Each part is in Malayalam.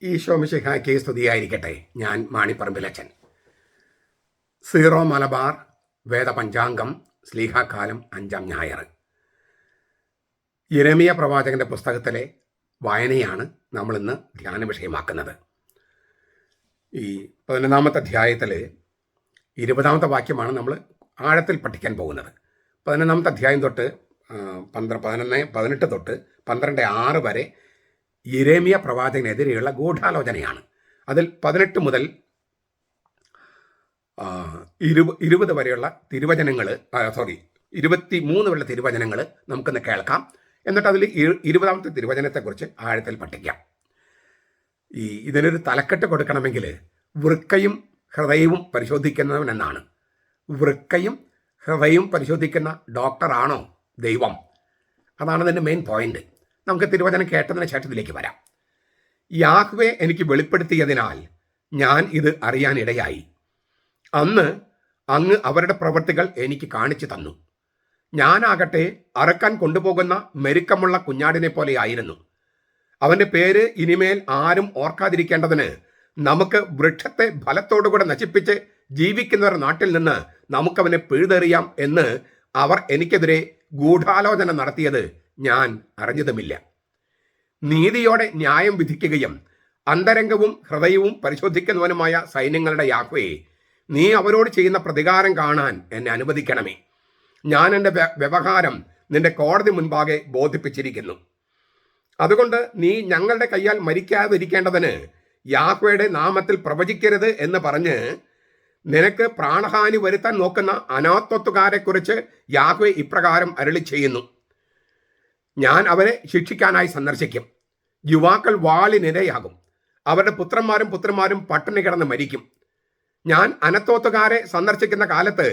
ഈശോ മിശിഹായ്ക്ക് സ്തുതിയായിരിക്കട്ടെ. ഞാൻ മാണിപ്പറമ്പിലച്ചൻ. സീറോ മലബാർ വേദപഞ്ചാംഗം ശ്ലീഹാക്കാലം 5-ാം ഞായർ. യിരെമ്യാ പ്രവാചകന്റെ പുസ്തകത്തിലെ വായനയാണ് നമ്മളിന്ന് ധ്യാന വിഷയമാക്കുന്നത്. ഈ 11-ാമത്തെ അധ്യായത്തിൽ 20-ാമത്തെ വാക്യമാണ് നമ്മൾ ആഴത്തിൽ പഠിക്കാൻ പോകുന്നത്. 11-ാമത്തെ അധ്യായം തൊട്ട് 18 തൊട്ട് 12:6 വരെ യിരെമ്യാ പ്രവാചകനെതിരെയുള്ള ഗൂഢാലോചനയാണ്. അതിൽ 18 മുതൽ 20 വരെയുള്ള തിരുവചനങ്ങൾ 23 വരെയുള്ള തിരുവചനങ്ങൾ നമുക്കിന്ന് കേൾക്കാം. എന്നിട്ട് അതിൽ 20-ാമത്തെ തിരുവചനത്തെക്കുറിച്ച് ആഴത്തിൽ പഠിക്കാം. ഇതിനൊരു തലക്കെട്ട് കൊടുക്കണമെങ്കിൽ വൃക്കയും ഹൃദയവും പരിശോധിക്കുന്നവൻ എന്നാണ്. വൃക്കയും ഹൃദയവും പരിശോധിക്കുന്ന ഡോക്ടറാണോ ദൈവം? അതാണ് അതിൻ്റെ മെയിൻ പോയിന്റ്. നമുക്ക് തിരുവചനം കേട്ടതിന് ശേഷത്തിലേക്ക് വരാം. യാഹ്വേ എനിക്ക് വെളിപ്പെടുത്തിയതിനാൽ ഞാൻ ഇത് അറിയാനിടയായി. അന്ന് അങ്ങ് അവരുടെ പ്രവൃത്തികൾ എനിക്ക് കാണിച്ചു തന്നു. ഞാനാകട്ടെ അറക്കാൻ കൊണ്ടുപോകുന്ന മെരുക്കമുള്ള കുഞ്ഞാടിനെ പോലെയായിരുന്നു. അവൻ്റെ പേര് ഇനിമേൽ ആരും ഓർക്കാതിരിക്കേണ്ടതിന് നമുക്ക് വൃക്ഷത്തെ ഫലത്തോടുകൂടെ നശിപ്പിച്ച് ജീവിക്കുന്നവർ നാട്ടിൽ നിന്ന് നമുക്കവനെ പിഴുതെറിയാം എന്ന് അവർ എനിക്കെതിരെ ഗൂഢാലോചന നടത്തിയത് ഞാൻ അറിഞ്ഞതുമില്ല. നീതിയോടെ ന്യായം വിധിക്കുകയും അന്തരംഗവും ഹൃദയവും പരിശോധിക്കുന്നവനുമായ സൈന്യങ്ങളുടെ യാഹ്വേ, നീ അവരോട് ചെയ്യുന്ന പ്രതികാരം കാണാൻ എന്നെ അനുവദിക്കണമേ. ഞാൻ എൻ്റെ വ്യവഹാരം നിന്റെ കോടതി മുൻപാകെ ബോധിപ്പിച്ചിരിക്കുന്നു. അതുകൊണ്ട് നീ ഞങ്ങളുടെ കയ്യാൽ മരിക്കാതിരിക്കേണ്ടതിന് യാഹ്വയുടെ നാമത്തിൽ പ്രവചിക്കരുത് എന്ന് പറഞ്ഞ് നിനക്ക് പ്രാണഹാനി വരുത്താൻ നോക്കുന്ന അനാഥത്വക്കാരെക്കുറിച്ച് യാഹ്വേ ഇപ്രകാരം അരുളി ചെയ്യുന്നു: ഞാൻ അവരെ ശിക്ഷിക്കാനായി സന്ദർശിക്കും. യുവാക്കൾ വാളിനിരയാകും. അവരുടെ പുത്രന്മാരും പട്ടിണി കിടന്ന് മരിക്കും. ഞാൻ അനത്തോത്തുകാരെ സന്ദർശിക്കുന്ന കാലത്ത്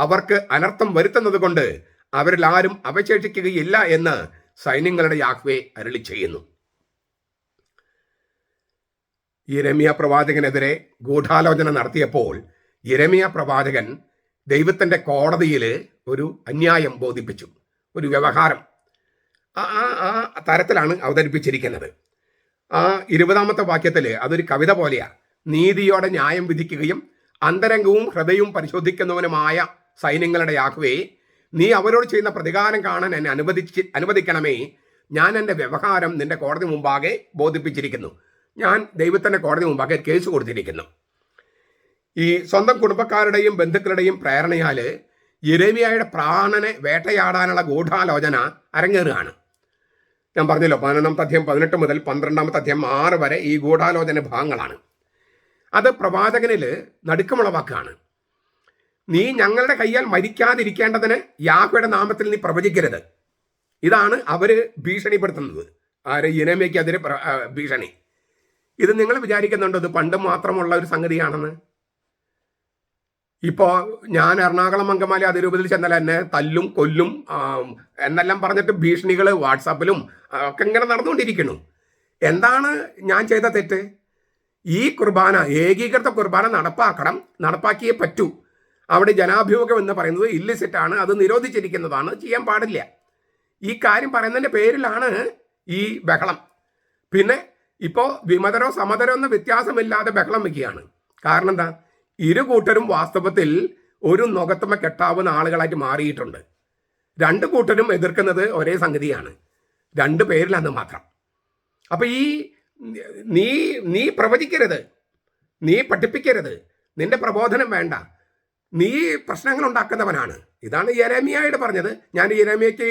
അവർക്ക് അനർത്ഥം വരുത്തുന്നത് കൊണ്ട് അവരിൽ ആരും അവശേഷിക്കുകയില്ല എന്ന് സൈന്യങ്ങളുടെ യാഹ്വേ അരുളി ചെയ്യുന്നു. യിരെമ്യാ പ്രവാചകനെതിരെ ഗൂഢാലോചന നടത്തിയപ്പോൾ യിരെമ്യാ പ്രവാചകൻ ദൈവത്തിൻ്റെ കോടതിയിൽ ഒരു അന്യായം ബോധിപ്പിച്ചു. ഒരു വ്യവഹാരം ആ തരത്തിലാണ് അവതരിപ്പിച്ചിരിക്കുന്നത്. 20-ാമത്തെ വാക്യത്തിൽ അതൊരു കവിത പോലെയാണ്. നീതിയോടെ ന്യായം വിധിക്കുകയും അന്തരംഗവും ഹൃദയവും പരിശോധിക്കുന്നവനുമായ സൈന്യങ്ങളുടെ യാഹ്വേ, നീ അവരോട് ചെയ്യുന്ന പ്രതികാരം കാണാൻ എന്നെ അനുവദിക്കണമേ. ഞാൻ എൻ്റെ വ്യവഹാരം നിന്റെ കോടതി മുമ്പാകെ ബോധിപ്പിച്ചിരിക്കുന്നു. ഞാൻ ദൈവത്തിൻ്റെ കോടതി മുമ്പാകെ കേസ് കൊടുത്തിരിക്കുന്നു. ഈ സ്വന്തം കുടുംബക്കാരുടെയും ബന്ധുക്കളുടെയും പ്രേരണയാൽ യിരെമ്യായുടെ പ്രാണനെ വേട്ടയാടാനുള്ള ഗൂഢാലോചന അരങ്ങേറുകയാണ്. ഞാൻ പറഞ്ഞല്ലോ, 11-ാമത്തെ അധ്യായം 18 മുതൽ 12-ാമത്തെ അധ്യായം 6 വരെ ഈ ഗൂഢാലോചന ഭാഗങ്ങളാണ്. അത് പ്രവാചകനിൽ നടുക്കമുളവാക്കുകയാണ്. നീ ഞങ്ങളുടെ കയ്യാൽ മരിക്കാതിരിക്കേണ്ടതിന് യാഹ്വയുടെ നാമത്തിൽ നീ പ്രവചിക്കരുത്. ഇതാണ് അവർ ഭീഷണിപ്പെടുത്തുന്നത്. യിരെമ്യായ്ക്കെതിരെ ഭീഷണി. ഇത് നിങ്ങൾ വിചാരിക്കുന്നുണ്ടോ ഇത് പണ്ട് മാത്രമുള്ള ഒരു സംഗതിയാണെന്ന്? ഇപ്പോൾ ഞാൻ എറണാകുളം അങ്കമാലി അതിരൂപതയിൽ ചെന്നാൽ എന്നെ തല്ലും കൊല്ലും എന്നെല്ലാം പറഞ്ഞിട്ട് ഭീഷണികൾ വാട്സാപ്പിലും ഒക്കെ ഇങ്ങനെ നടന്നുകൊണ്ടിരിക്കുന്നു. എന്താണ് ഞാൻ ചെയ്ത തെറ്റ്? ഈ കുർബാന, ഏകീകൃത കുർബാന നടപ്പാക്കിയേ പറ്റൂ. അവിടെ ജനാഭിമുഖം എന്ന് പറയുന്നത് ഇല്ലിസിറ്റാണ്, അത് നിരോധിച്ചിരിക്കുന്നതാണ്, ചെയ്യാൻ പാടില്ല. ഈ കാര്യം പറയുന്നതിൻ്റെ പേരിലാണ് ഈ ബഹളം. പിന്നെ ഇപ്പോൾ വിമതരോ സമതരോ എന്ന വ്യത്യാസമില്ലാതെ ബഹളം വയ്ക്കുകയാണ്. കാരണം എന്താ? ഇരു കൂട്ടരും വാസ്തവത്തിൽ ഒരു നുകത്തുമ കെട്ടാവുന്ന ആളുകളായിട്ട് മാറിയിട്ടുണ്ട്. രണ്ട് കൂട്ടരും എതിർക്കുന്നത് ഒരേ സംഗതിയാണ്, രണ്ട് പേരിലെന്ന് മാത്രം. അപ്പൊ ഈ നീ പ്രവചിക്കരുത്, നീ പഠിപ്പിക്കരുത്, നിന്റെ പ്രബോധനം വേണ്ട, നീ പ്രശ്നങ്ങൾ ഉണ്ടാക്കുന്നവനാണ്. ഇതാണ് യിരെമ്യായോട് പറഞ്ഞത്. ഞാൻ യിരെമ്യായ്ക്ക്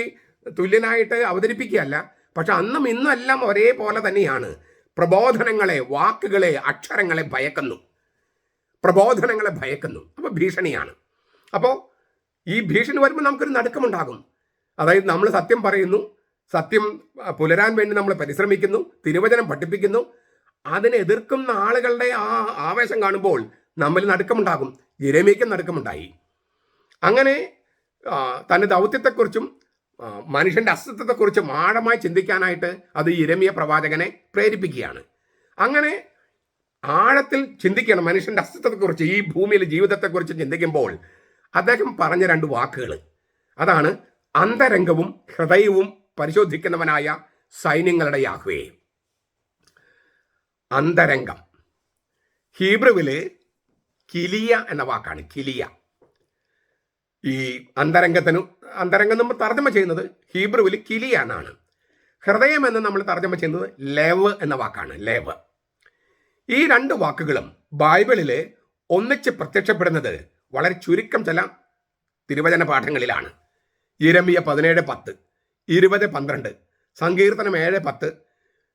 തുല്യനായിട്ട് അവതരിപ്പിക്കുകയല്ല, പക്ഷെ അന്നും ഇന്നും എല്ലാം ഒരേപോലെ തന്നെയാണ്. പ്രബോധനങ്ങളെ, വാക്കുകളെ, അക്ഷരങ്ങളെ ഭയക്കുന്നു. പ്രബോധനങ്ങളെ ഭയക്കുന്നു. അപ്പോൾ ഭീഷണിയാണ്. അപ്പോൾ ഈ ഭീഷണി വരുമ്പോൾ നമുക്കൊരു നടുക്കമുണ്ടാകും. അതായത് നമ്മൾ സത്യം പറയുന്നു, സത്യം പുലരാൻ വേണ്ടി നമ്മൾ പരിശ്രമിക്കുന്നു, തിരുവചനം പഠിപ്പിക്കുന്നു. അതിനെ എതിർക്കുന്ന ആളുകളുടെ ആ ആവേശം കാണുമ്പോൾ നമ്മൾ നടുക്കമുണ്ടാകും. യിരെമ്യായ്ക്കും നടുക്കമുണ്ടായി. അങ്ങനെ തൻ്റെ ദൗത്യത്തെക്കുറിച്ചും മനുഷ്യൻ്റെ അസ്തിത്വത്തെക്കുറിച്ചും ആഴമായി ചിന്തിക്കാനായിട്ട് അത് യിരെമ്യാ പ്രവാചകനെ പ്രേരിപ്പിക്കുകയാണ്. അങ്ങനെ ആഴത്തിൽ ചിന്തിക്കണം മനുഷ്യൻ്റെ അസ്തിത്വത്തെക്കുറിച്ച്, ഈ ഭൂമിയിലെ ജീവിതത്തെക്കുറിച്ച് ചിന്തിക്കുമ്പോൾ അദ്ദേഹം പറഞ്ഞ 2 വാക്കുകൾ, അതാണ് അന്തരംഗവും ഹൃദയവും പരിശോധിക്കുന്നവനായ സൈന്യങ്ങളുടെ യാഹ്വേ. അന്തരംഗം. ഹീബ്രുവില് കിലിയ എന്ന വാക്കാണ്. കിലിയ. ഈ അന്തരംഗം നമ്മൾ തർജ്ജമ ചെയ്യുന്നത് ഹീബ്രുവിൽ കിലിയ എന്നാണ്. ഹൃദയം എന്ന് നമ്മൾ തർജ്ജമ ചെയ്യുന്നത് ലെവ് എന്ന വാക്കാണ്. ലെവ്. ഈ രണ്ട് വാക്കുകളും ബൈബിളിൽ ഒന്നിച്ച് പ്രത്യക്ഷപ്പെടുന്നത് വളരെ ചുരുക്കം ചില തിരുവചന പാഠങ്ങളിലാണ്. യിരെമ്യാ 17:10, 20:12, സങ്കീർത്തനം 7:10,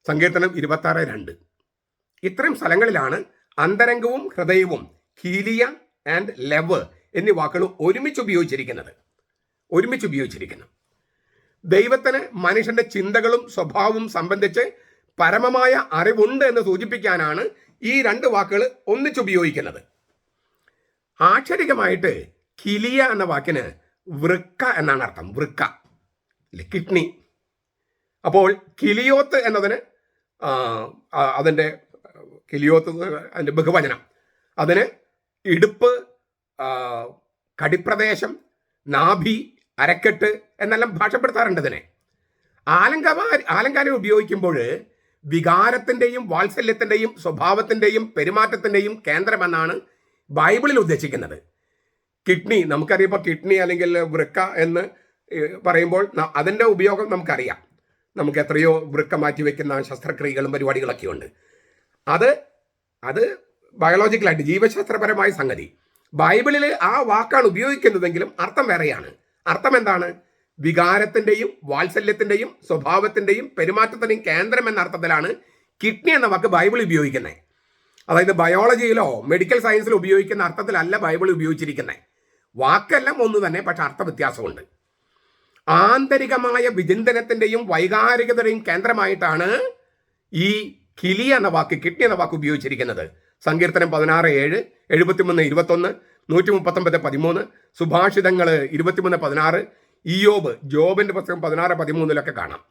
സങ്കീർത്തനം 26:2. ഇത്രയും സ്ഥലങ്ങളിലാണ് അന്തരംഗവും ഹൃദയവും കീലിയ ആൻഡ് ലെവ് എന്നീ വാക്കുകൾ ഒരുമിച്ച് ഉപയോഗിച്ചിരിക്കുന്നു. ദൈവത്തിന് മനുഷ്യന്റെ ചിന്തകളും സ്വഭാവവും സംബന്ധിച്ച് പരമമായ അറിവുണ്ട് എന്ന് സൂചിപ്പിക്കാനാണ് ഈ രണ്ട് വാക്കുകൾ ഒന്നിച്ചുപയോഗിക്കുന്നത്. ആക്ഷരികമായിട്ട് കിലിയ എന്ന വാക്കിന് വൃക്ക എന്നാണ് അർത്ഥം. വൃക്ക, കിഡ്നി. അപ്പോൾ കിലിയോത്ത് എന്നതിന് അതിൻ്റെ ബഹുവചനം, അതിന് ഇടുപ്പ്, കടിപ്രദേശം, നാഭി, അരക്കെട്ട് എന്നെല്ലാം ഭാഷപ്പെടുത്താറുണ്ട്. ഇതിനെ ആലങ്കാരം ഉപയോഗിക്കുമ്പോൾ വികാരത്തിൻ്റെയും വാത്സല്യത്തിൻ്റെയും സ്വഭാവത്തിൻ്റെയും പെരുമാറ്റത്തിൻ്റെയും കേന്ദ്രമെന്നാണ് ബൈബിളിൽ ഉദ്ദേശിക്കുന്നത്. കിഡ്നി നമുക്കറിയപ്പോൾ കിഡ്നി അല്ലെങ്കിൽ വൃക്ക എന്ന് പറയുമ്പോൾ അതിൻ്റെ ഉപയോഗം നമുക്കറിയാം. നമുക്ക് എത്രയോ വൃക്ക മാറ്റി വയ്ക്കുന്ന ശസ്ത്രക്രിയകളും പരിപാടികളൊക്കെ ഉണ്ട്. അത് ബയോളജിക്കലായിട്ട് ജീവശാസ്ത്രപരമായ സംഗതി. ബൈബിളിൽ ആ വാക്കാണ് ഉപയോഗിക്കുന്നതെങ്കിലും അർത്ഥം വേറെയാണ്. അർത്ഥം എന്താണ്? വികാരത്തിൻ്റെയും വാത്സല്യത്തിൻ്റെയും സ്വഭാവത്തിൻ്റെയും പെരുമാറ്റത്തിൻ്റെയും കേന്ദ്രം എന്ന അർത്ഥത്തിലാണ് കിഡ്നി എന്ന വാക്ക് ബൈബിൾ ഉപയോഗിക്കുന്നത്. അതായത് ബയോളജിയിലോ മെഡിക്കൽ സയൻസിലോ ഉപയോഗിക്കുന്ന അർത്ഥത്തിലല്ല ബൈബിൾ ഉപയോഗിച്ചിരിക്കുന്നത്. വാക്കെല്ലാം ഒന്ന് തന്നെ, പക്ഷെ അർത്ഥ വ്യത്യാസമുണ്ട്. ആന്തരികമായ വിചിന്തനത്തിൻ്റെയും വൈകാരികതയുടെയും കേന്ദ്രമായിട്ടാണ് ഈ കിഡ്നി എന്ന വാക്ക് ഉപയോഗിച്ചിരിക്കുന്നത്. സങ്കീർത്തനം 16:7, 73:21, 139:13, സുഭാഷിതങ്ങൾ 23:16, ജോബിന്റെ പുസ്തകം 16:13 കാണാം.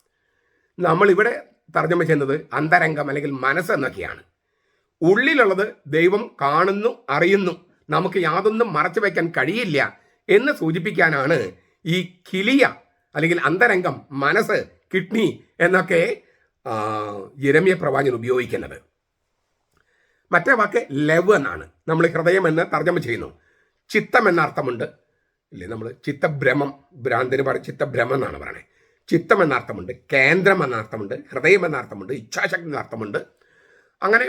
നമ്മളിവിടെ തർജ്ജമ ചെയ്യുന്നത് അന്തരംഗം അല്ലെങ്കിൽ മനസ്സ് എന്നൊക്കെയാണ്. ഉള്ളിലുള്ളത് ദൈവം കാണുന്നു, അറിയുന്നു, നമുക്ക് യാതൊന്നും മറച്ചു വയ്ക്കാൻ കഴിയില്ല എന്ന് സൂചിപ്പിക്കാനാണ് ഈ കിലിയ അല്ലെങ്കിൽ അന്തരംഗം, മനസ്സ്, കിഡ്നി എന്നൊക്കെ യിരെമ്യാ പ്രവാചകൻ ഉപയോഗിക്കുന്നത്. മറ്റേ വാക്ക് ലെവ് എന്നാണ്. നമ്മൾ ഹൃദയം എന്ന് തർജ്ജമ ചെയ്യുന്നു. ചിത്തം എന്ന അർത്ഥമുണ്ട് ഇല്ലേ? നമ്മൾ ചിത്തഭ്രമം, ഭ്രാന്തിന് പറയും ചിത്തഭ്രമം എന്നാണ് പറയണേ. ചിത്തം എന്ന അർത്ഥമുണ്ട്, കേന്ദ്രം എന്ന അർത്ഥമുണ്ട്, ഹൃദയം എന്ന അർത്ഥമുണ്ട്, ഇച്ഛാശക്തി എന്ന അർത്ഥമുണ്ട്. അങ്ങനെ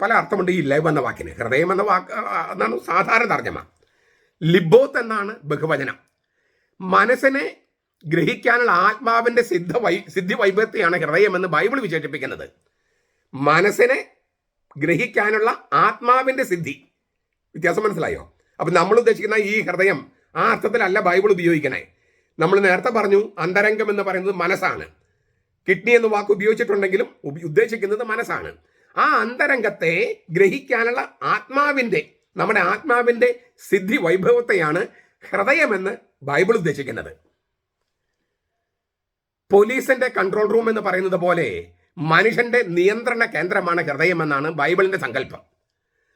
പല അർത്ഥമുണ്ട് ഈ ലെവ് എന്ന വാക്കിന്. ഹൃദയം എന്ന വാക്ക് എന്നാണ് സാധാരണ തർജ്ജമ. ലിബോത്ത് എന്നാണ് ബഹുവചനം. മനസ്സിനെ ഗ്രഹിക്കാനുള്ള ആത്മാവിൻ്റെ സിദ്ധി വൈഭവത്തെയാണ് ഹൃദയം എന്ന് ബൈബിൾ വിശേഷിപ്പിക്കുന്നത്. മനസ്സിനെ ഗ്രഹിക്കാനുള്ള ആത്മാവിൻ്റെ സിദ്ധി. വ്യത്യാസം മനസ്സിലായോ? അപ്പം നമ്മൾ ഉദ്ദേശിക്കുന്ന ഈ ഹൃദയം ആ അർത്ഥത്തിലല്ല ബൈബിൾ ഉപയോഗിക്കണേ. നമ്മൾ നേരത്തെ പറഞ്ഞു അന്തരംഗം എന്ന് പറയുന്നത് മനസ്സാണ്. കിഡ്നി എന്ന വാക്ക് ഉപയോഗിച്ചിട്ടുണ്ടെങ്കിലും ഉദ്ദേശിക്കുന്നത് മനസ്സാണ്. ആ അന്തരംഗത്തെ ഗ്രഹിക്കാനുള്ള നമ്മുടെ ആത്മാവിൻ്റെ സിദ്ധി വൈഭവത്തെയാണ് ഹൃദയമെന്ന് ബൈബിൾ ഉദ്ദേശിക്കുന്നത്. പോലീസിന്റെ കൺട്രോൾ റൂം എന്ന് പറയുന്നത് പോലെ മനുഷ്യന്റെ നിയന്ത്രണ കേന്ദ്രമാണ് ഹൃദയമെന്നാണ് ബൈബിളിന്റെ സങ്കല്പം.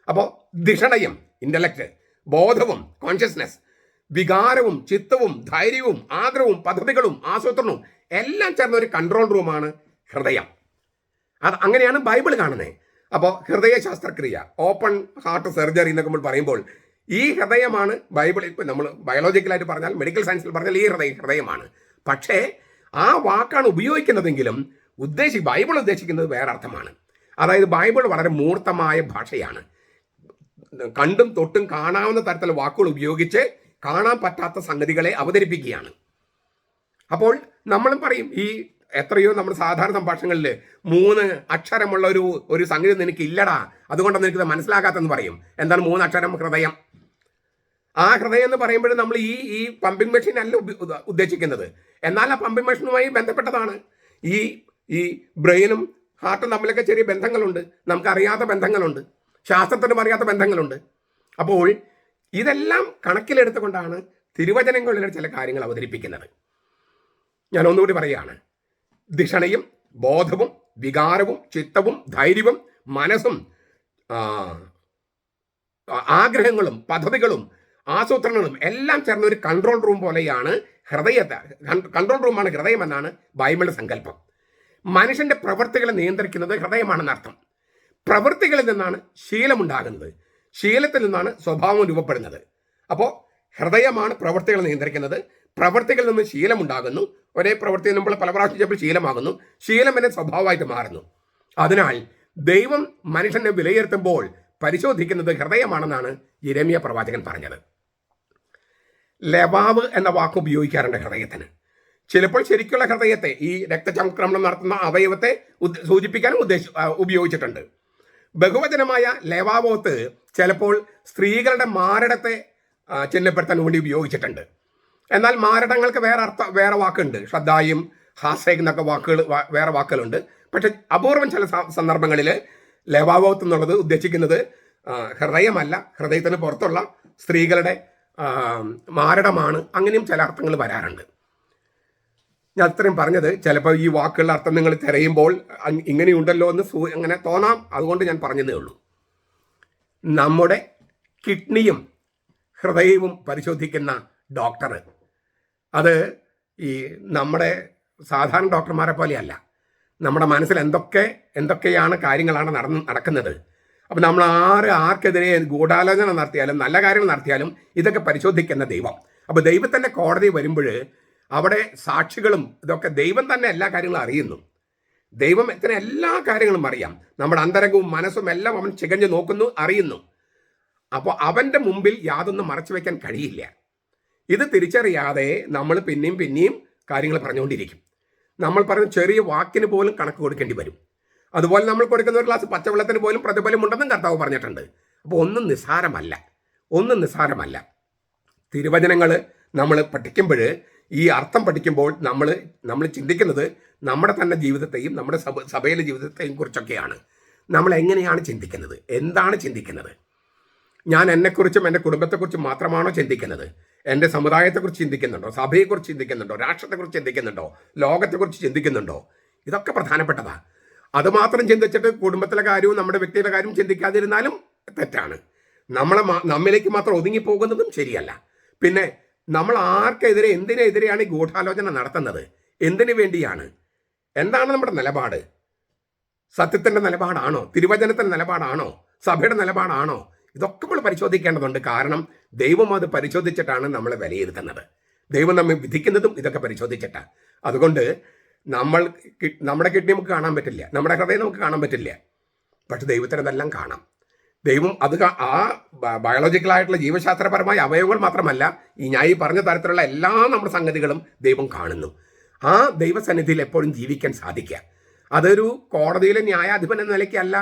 അപ്പോൾ ധിഷണയും, ഇന്റലക്ട്, ബോധവും, കോൺഷ്യസ്നെസ്, വികാരവും, ചിത്തവും, ധൈര്യവും, ആഗ്രഹവും, പദ്ധതികളും, ആസൂത്രണവും എല്ലാം ചേർന്ന ഒരു കൺട്രോൾ റൂമാണ് ഹൃദയം. അങ്ങനെയാണ് ബൈബിൾ കാണുന്നത്. അപ്പോൾ ഹൃദയ ശസ്ത്രക്രിയ, ഓപ്പൺ ഹാർട്ട് സർജറി എന്നൊക്കെ നമ്മൾ പറയുമ്പോൾ ഈ ഹൃദയമാണ് ബൈബിളിൽ. ഇപ്പം നമ്മൾ ബയോളജിക്കലായിട്ട് പറഞ്ഞാൽ, മെഡിക്കൽ സയൻസിൽ പറഞ്ഞാൽ ഈ ഹൃദയമാണ്. പക്ഷേ ആ വാക്കാണ് ഉപയോഗിക്കുന്നതെങ്കിലും ബൈബിൾ ഉദ്ദേശിക്കുന്നത് വേറെ അർത്ഥമാണ്. അതായത് ബൈബിൾ വളരെ മൂർത്തമായ ഭാഷയാണ്. കണ്ടും തൊട്ടും കാണാവുന്ന തരത്തിലുള്ള വാക്കുകൾ ഉപയോഗിച്ച് കാണാൻ പറ്റാത്ത സംഗതികളെ അവതരിപ്പിക്കുകയാണ്. അപ്പോൾ നമ്മളും പറയും, ഈ എത്രയോ നമ്മൾ സാധാരണ സംഭാഷണങ്ങളിൽ 3 അക്ഷരമുള്ള ഒരു സംഗതി നിനക്ക് ഇല്ലടാ, അതുകൊണ്ടാണ് നിനക്കിത് മനസ്സിലാകാത്തെന്ന് പറയും. എന്താണ് 3 അക്ഷരം? ഹൃദയം. ആ ഹൃദയം എന്ന് പറയുമ്പോൾ നമ്മൾ ഈ പമ്പിംഗ് മെഷീൻ അല്ല ഉദ്ദേശിക്കുന്നത്. എന്നാൽ ആ പമ്പിംഗ് മെഷീനുമായി ബന്ധപ്പെട്ടതാണ്. ഈ ബ്രെയിനും ഹാർട്ടും തമ്മിലൊക്കെ ചെറിയ ബന്ധങ്ങളുണ്ട്, നമുക്കറിയാത്ത ബന്ധങ്ങളുണ്ട്, ശാസ്ത്രത്തിനും അറിയാത്ത ബന്ധങ്ങളുണ്ട്. അപ്പോൾ ഇതെല്ലാം കണക്കിലെടുത്തുകൊണ്ടാണ് തിരുവചനങ്ങളിലെ ചില കാര്യങ്ങൾ അവതരിപ്പിക്കുന്നത്. ഞാൻ ഒന്നുകൂടി പറയുകയാണ്. ധിഷണയും, ബോധവും, വികാരവും, ചിത്തവും, ധൈര്യവും, മനസ്സും, ആഗ്രഹങ്ങളും, പദ്ധതികളും, ആസൂത്രണങ്ങളും എല്ലാം ചേർന്ന ഒരു കൺട്രോൾ റൂം പോലെയാണ് കൺട്രോൾ റൂമാണ് ഹൃദയം എന്നാണ് ബൈബിളിന്റെ സങ്കല്പം. മനുഷ്യന്റെ പ്രവൃത്തികളെ നിയന്ത്രിക്കുന്നത് ഹൃദയമാണെന്നർത്ഥം. പ്രവൃത്തികളിൽ നിന്നാണ് ശീലമുണ്ടാകുന്നത്, ശീലത്തിൽ നിന്നാണ് സ്വഭാവം രൂപപ്പെടുന്നത്. അപ്പോൾ ഹൃദയമാണ് പ്രവൃത്തികളെ നിയന്ത്രിക്കുന്നത്. പ്രവൃത്തികളിൽ നിന്ന് ശീലമുണ്ടാകുന്നു. ഒരേ പ്രവൃത്തി നമ്മൾ പല പ്രാവശ്യം ചെയ്യുമ്പോൾ ശീലമാകുന്നു. ശീലം എന്നെ സ്വഭാവമായിട്ട് മാറുന്നു. അതിനാൽ ദൈവം മനുഷ്യനെ വിലയിരുത്തുമ്പോൾ പരിശോധിക്കുന്നത് ഹൃദയമാണെന്നാണ് യിരെമ്യാ പ്രവാചകൻ പറഞ്ഞത്. ലവാവ് എന്ന വാക്ക് ഉപയോഗിക്കാറുണ്ട് ഹൃദയത്തിന്. ചിലപ്പോൾ ശരിക്കുള്ള ഹൃദയത്തെ, ഈ രക്തചംക്രമണം നടത്തുന്ന അവയവത്തെ സൂചിപ്പിക്കാനും ഉപയോഗിച്ചിട്ടുണ്ട്. ബഹുവചനമായ ലേവാവോത്ത് ചിലപ്പോൾ സ്ത്രീകളുടെ മാരടത്തെ ചിഹ്നപ്പെടുത്താൻ വേണ്ടി ഉപയോഗിച്ചിട്ടുണ്ട്. എന്നാൽ മാരടങ്ങൾക്ക് വേറെ വാക്കുണ്ട്. ശ്രദ്ധായും ഹാസേഗ് എന്നൊക്കെ വേറെ വാക്കുകളുണ്ട്. പക്ഷെ അപൂർവം ചില സന്ദർഭങ്ങളിൽ ലേവാവോത്ത് എന്നുള്ളത് ഉദ്ദേശിക്കുന്നത് ഹൃദയമല്ല, ഹൃദയത്തിന് പുറത്തുള്ള സ്ത്രീകളുടെ മാരടമാണ്. അങ്ങനെയും ചില അർത്ഥങ്ങൾ വരാറുണ്ട്. ഞാൻ അത്രയും പറഞ്ഞത്, ചിലപ്പോൾ ഈ വാക്കുകളുടെ അർത്ഥം നിങ്ങൾ തിരയുമ്പോൾ ഇങ്ങനെയുണ്ടല്ലോ എന്ന് അങ്ങനെ തോന്നാം. അതുകൊണ്ട് ഞാൻ പറഞ്ഞതേ ഉള്ളൂ. നമ്മുടെ കിഡ്നിയും ഹൃദയവും പരിശോധിക്കുന്ന ഡോക്ടർ, അത് ഈ നമ്മുടെ സാധാരണ ഡോക്ടർമാരെ പോലെയല്ല. നമ്മുടെ മനസ്സിൽ എന്തൊക്കെയാണ് കാര്യങ്ങളാണ് നടക്കുന്നത്. അപ്പം നമ്മൾ ആർക്കെതിരെ ഗൂഢാലോചന നടത്തിയാലും നല്ല കാര്യങ്ങൾ നടത്തിയാലും ഇതൊക്കെ പരിശോധിക്കുന്ന ദൈവം. അപ്പോൾ ദൈവത്തിൻ്റെ കോടതി വരുമ്പോൾ അവിടെ സാക്ഷികളും ഇതൊക്കെ ദൈവം തന്നെ എല്ലാ കാര്യങ്ങളും അറിയുന്നു. ദൈവത്തിന് എല്ലാ കാര്യങ്ങളും അറിയാം. നമ്മുടെ അന്തരംഗവും മനസ്സും എല്ലാം അവൻ ചികഞ്ഞു നോക്കുന്നു, അറിയുന്നു. അപ്പോൾ അവൻ്റെ മുമ്പിൽ യാതൊന്നും മറച്ചു വയ്ക്കാൻ കഴിയില്ല. ഇത് തിരിച്ചറിയാതെ നമ്മൾ പിന്നെയും കാര്യങ്ങൾ പറഞ്ഞുകൊണ്ടിരിക്കും. നമ്മൾ പറയുന്ന ചെറിയ വാക്കിന് പോലും കണക്ക് കൊടുക്കേണ്ടി വരും. അതുപോലെ നമ്മൾ കൊടുക്കുന്ന ഒരു ഗ്ലാസ് പച്ചവെള്ളത്തിന് പോലും പ്രതിഫലമുണ്ടെന്നും കർത്താവ് പറഞ്ഞിട്ടുണ്ട്. അപ്പോൾ ഒന്നും നിസ്സാരമല്ല. തിരുവചനങ്ങൾ നമ്മൾ പഠിക്കുമ്പോൾ, ഈ അർത്ഥം പഠിക്കുമ്പോൾ നമ്മൾ ചിന്തിക്കുന്നത് നമ്മുടെ തന്നെ ജീവിതത്തെയും നമ്മുടെ സഭയിലെ ജീവിതത്തെയും കുറിച്ചൊക്കെയാണ്. നമ്മൾ എങ്ങനെയാണ് ചിന്തിക്കുന്നത്, എന്താണ് ചിന്തിക്കുന്നത്? ഞാൻ എന്നെക്കുറിച്ചും എൻ്റെ കുടുംബത്തെക്കുറിച്ചും മാത്രമാണോ ചിന്തിക്കുന്നത്? എൻ്റെ സമുദായത്തെക്കുറിച്ച് ചിന്തിക്കുന്നുണ്ടോ? സഭയെക്കുറിച്ച് ചിന്തിക്കുന്നുണ്ടോ? രാഷ്ട്രത്തെക്കുറിച്ച് ചിന്തിക്കുന്നുണ്ടോ? ലോകത്തെക്കുറിച്ച് ചിന്തിക്കുന്നുണ്ടോ? ഇതൊക്കെ പ്രധാനപ്പെട്ടതാണ്. അതുമാത്രം ചിന്തിച്ചിട്ട് കുടുംബത്തിലെ കാര്യവും നമ്മുടെ വ്യക്തിയുടെ കാര്യവും ചിന്തിക്കാതിരുന്നാലും തെറ്റാണ്. നമ്മിലേക്ക് മാത്രം ഒതുങ്ങിപ്പോകുന്നതും ശരിയല്ല. പിന്നെ നമ്മൾ ആർക്കെതിരെ, എന്തിനെതിരെയാണ് ഈ ഗൂഢാലോചന നടത്തുന്നത്? എന്തിനു വേണ്ടിയാണ്? എന്താണ് നമ്മുടെ നിലപാട്? സത്യത്തിൻ്റെ നിലപാടാണോ? തിരുവചനത്തിൻ്റെ നിലപാടാണോ? സഭയുടെ നിലപാടാണോ? ഇതൊക്കെ നമ്മൾ പരിശോധിക്കേണ്ടതുണ്ട്. കാരണം ദൈവം അത് പരിശോധിച്ചിട്ടാണ് നമ്മളെ വിലയിരുത്തുന്നത്. ദൈവം നമ്മെ വിധിക്കുന്നതും ഇതൊക്കെ പരിശോധിച്ചിട്ടാണ്. അതുകൊണ്ട് നമ്മുടെ കിഡ്നി നമുക്ക് കാണാൻ പറ്റില്ല, നമ്മുടെ ഹൃദയം നമുക്ക് കാണാൻ പറ്റില്ല. പക്ഷെ ദൈവത്തിന് അതെല്ലാം കാണാം. ദൈവം അത് ആ ബയോളജിക്കലായിട്ടുള്ള ജീവശാസ്ത്രപരമായ അവയവങ്ങൾ മാത്രമല്ല, ഞാൻ ഈ പറഞ്ഞ തരത്തിലുള്ള എല്ലാ നമ്മുടെ സംഗതികളും ദൈവം കാണുന്നു. ആ ദൈവസന്നിധിയിൽ എപ്പോഴും ജീവിക്കാൻ സാധിക്കുക. അതൊരു കോടതിയിലെ ന്യായാധിപൻ എന്ന നിലയ്ക്കല്ല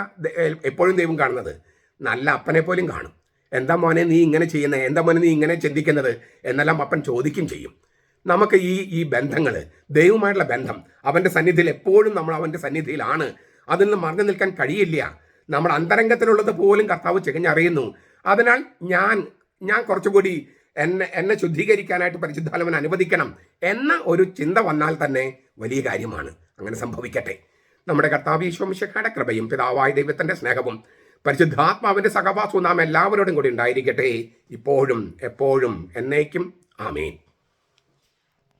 എപ്പോഴും ദൈവം കാണുന്നത്. നല്ല അപ്പനെ പോലും കാണും. എന്താ മോനെ നീ ഇങ്ങനെ ചെയ്യുന്നത്, എന്താ മോനെ നീ ഇങ്ങനെ ചിന്തിക്കുന്നത് എന്നെല്ലാം അപ്പൻ ചോദിക്കും ചെയ്യും. നമുക്ക് ഈ ബന്ധങ്ങൾ, ദൈവവുമായിട്ടുള്ള ബന്ധം, അവൻ്റെ സന്നിധിയിൽ എപ്പോഴും നമ്മൾ അവൻ്റെ സന്നിധിയിലാണ്. അതിൽ നിന്ന് മറഞ്ഞു നിൽക്കാൻ കഴിയില്ല. നമ്മുടെ അന്തരംഗത്തിലുള്ളത് പോലും കർത്താവ് ചികഞ്ഞറിയുന്നു. അതിനാൽ ഞാൻ കുറച്ചുകൂടി എന്നെ ശുദ്ധീകരിക്കാനായിട്ട് പരിശുദ്ധാത്മാവിനെ അനുവദിക്കണം എന്ന ഒരു ചിന്ത വന്നാൽ തന്നെ വലിയ കാര്യമാണ്. അങ്ങനെ സംഭവിക്കട്ടെ. നമ്മുടെ കർത്താവ് ഈശോ മിശിഹായുടെ കൃപയും പിതാവായ ദൈവത്തിൻ്റെ സ്നേഹവും പരിശുദ്ധാത്മാവിൻ്റെ സഹവാസവും നാം എല്ലാവരോടും കൂടി ഉണ്ടായിരിക്കട്ടെ, ഇപ്പോഴും എപ്പോഴും എന്നേക്കും. ആമേൻ.